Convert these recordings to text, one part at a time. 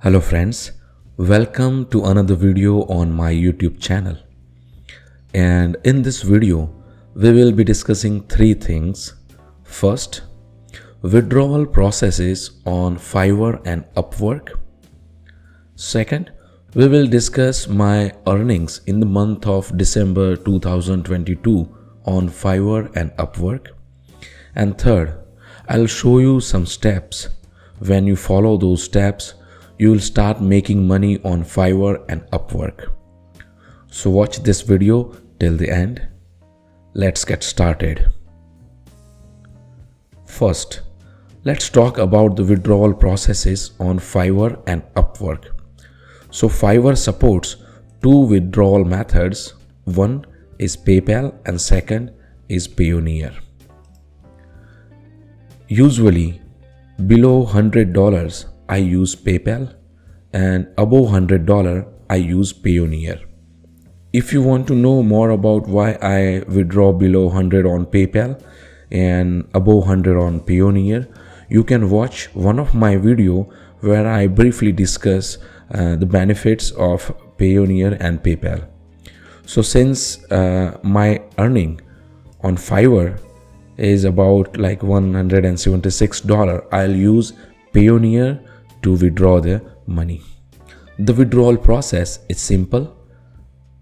Hello friends, welcome to another video on my YouTube channel. And in this video, we will be discussing three things. First, withdrawal processes on Fiverr and Upwork. Second, we will discuss my earnings in the month of December 2022 on Fiverr and Upwork. And third, I'll show you some steps. When you follow those steps, you will start making money on Fiverr and Upwork. So watch this video till the end. Let's get started. First, let's talk about the withdrawal processes on Fiverr and Upwork. So Fiverr supports two withdrawal methods. One is PayPal and second is Payoneer. Usually below $100 I use PayPal and above $100 I use Payoneer. If you want to know more about why I withdraw below 100 on PayPal and above 100 on Payoneer, you can watch one of my video where I briefly discuss the benefits of Payoneer and PayPal. So since my earning on Fiverr is about like $176, I'll use Payoneer to withdraw the money. The withdrawal process is simple.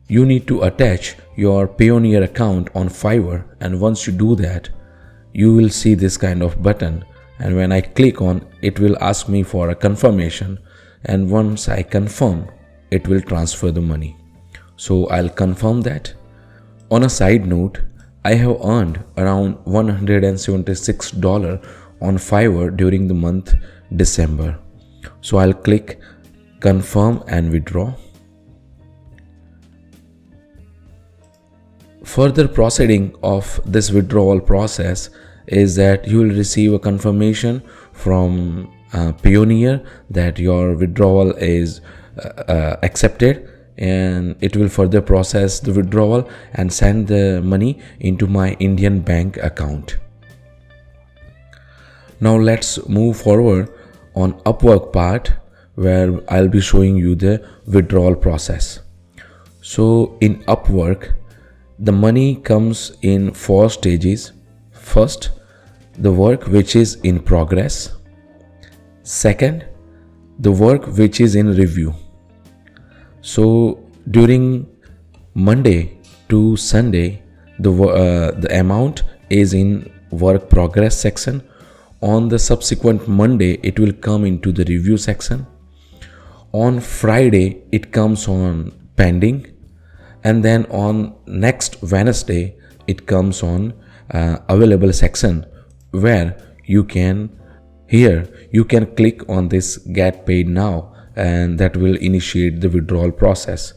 You need to attach your Payoneer account on Fiverr, and once you do that, you will see this kind of button, and when I click on it will ask me for a confirmation, and once I confirm it will transfer the money. So I'll confirm that. On a side note, I have earned around $176 on Fiverr during the month December. So I'll click confirm and withdraw. Further proceeding of this withdrawal process is that you will receive a confirmation from Payoneer that your withdrawal is accepted, and it will further process the withdrawal and send the money into my Indian bank account. Now let's move forward on Upwork part, where I'll be showing you the withdrawal process. So in Upwork, the money comes in four stages. First, the work which is in progress. Second, the work which is in review. So during Monday to Sunday, the amount is in work progress section. On the subsequent Monday, it will come into the review section. On Friday, it comes on pending, and then on next Wednesday, it comes on available section, where you can click on this get paid now, and that will initiate the withdrawal process.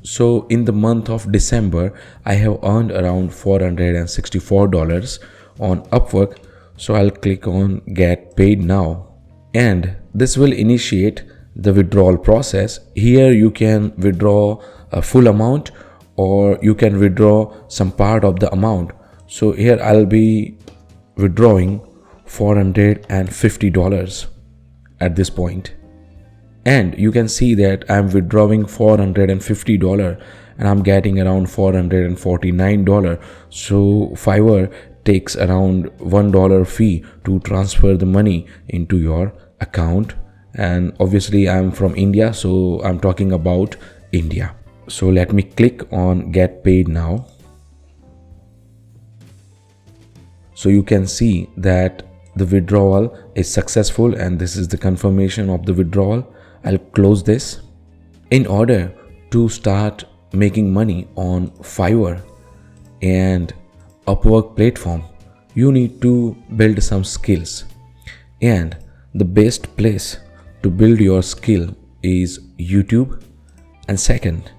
So in the month of December, I have earned around $464 on Upwork. So I'll click on get paid now, and this will initiate the withdrawal process. Here you can withdraw a full amount, or you can withdraw some part of the amount. So here I'll be withdrawing $450 at this point. And you can see that I'm withdrawing $450 and I'm getting around $449. So Fiverr takes around $1 fee to transfer the money into your account. And obviously I'm from India, so I'm talking about India. So let me click on get paid now. So you can see that the withdrawal is successful, and this is the confirmation of the withdrawal. I'll close this. In order to start making money on Fiverr and Upwork platform, you need to build some skills, and the best place to build your skill is YouTube, and second,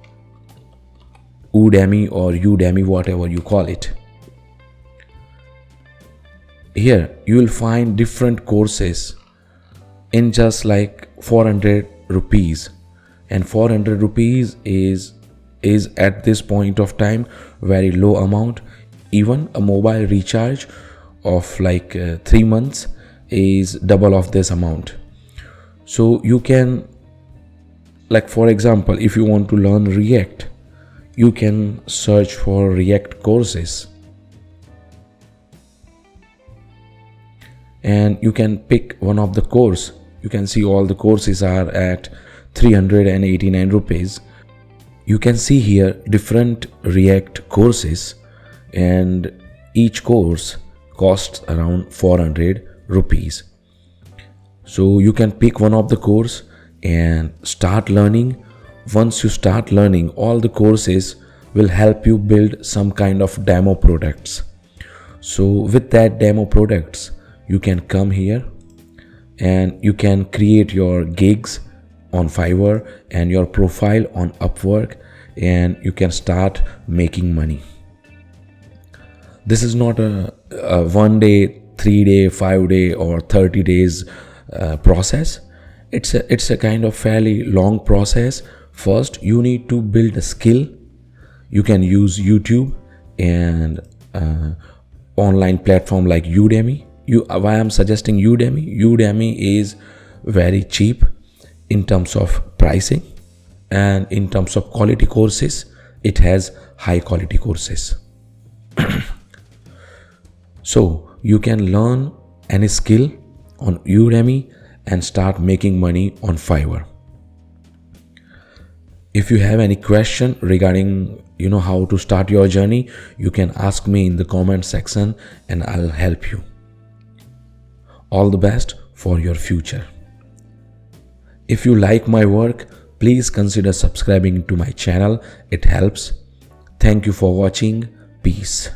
Udemy or Udemy, whatever you call it. Here you will find different courses in just like 400 rupees, and 400 rupees is at this point of time very low amount. Even a mobile recharge of like 3 months is double of this amount. So you can Like for example, if you want to learn React, you can search for React courses and you can pick one of the course. You can see all the courses are at 389 rupees. You can see here different React courses and each course costs around 400 rupees. So you can pick one of the course and start learning. Once you start learning, all the courses will help you build some kind of demo products. So with that demo products, you can come here and you can create your gigs on Fiverr and your profile on Upwork, and you can start making money. This is not a 1 day, 3 day, 5 day or 30 days process. It's a kind of fairly long process. First, you need to build a skill. You can use YouTube and online platform like Udemy. Why I'm suggesting Udemy? Udemy is very cheap in terms of pricing, and in terms of quality courses, it has high quality courses. So you can learn any skill on Udemy and start making money on Fiverr. If you have any question regarding how to start your journey, you can ask me in the comment section and I'll help you. All the best for your future. If you like my work, please consider subscribing to my channel. It helps. Thank you for watching. Peace.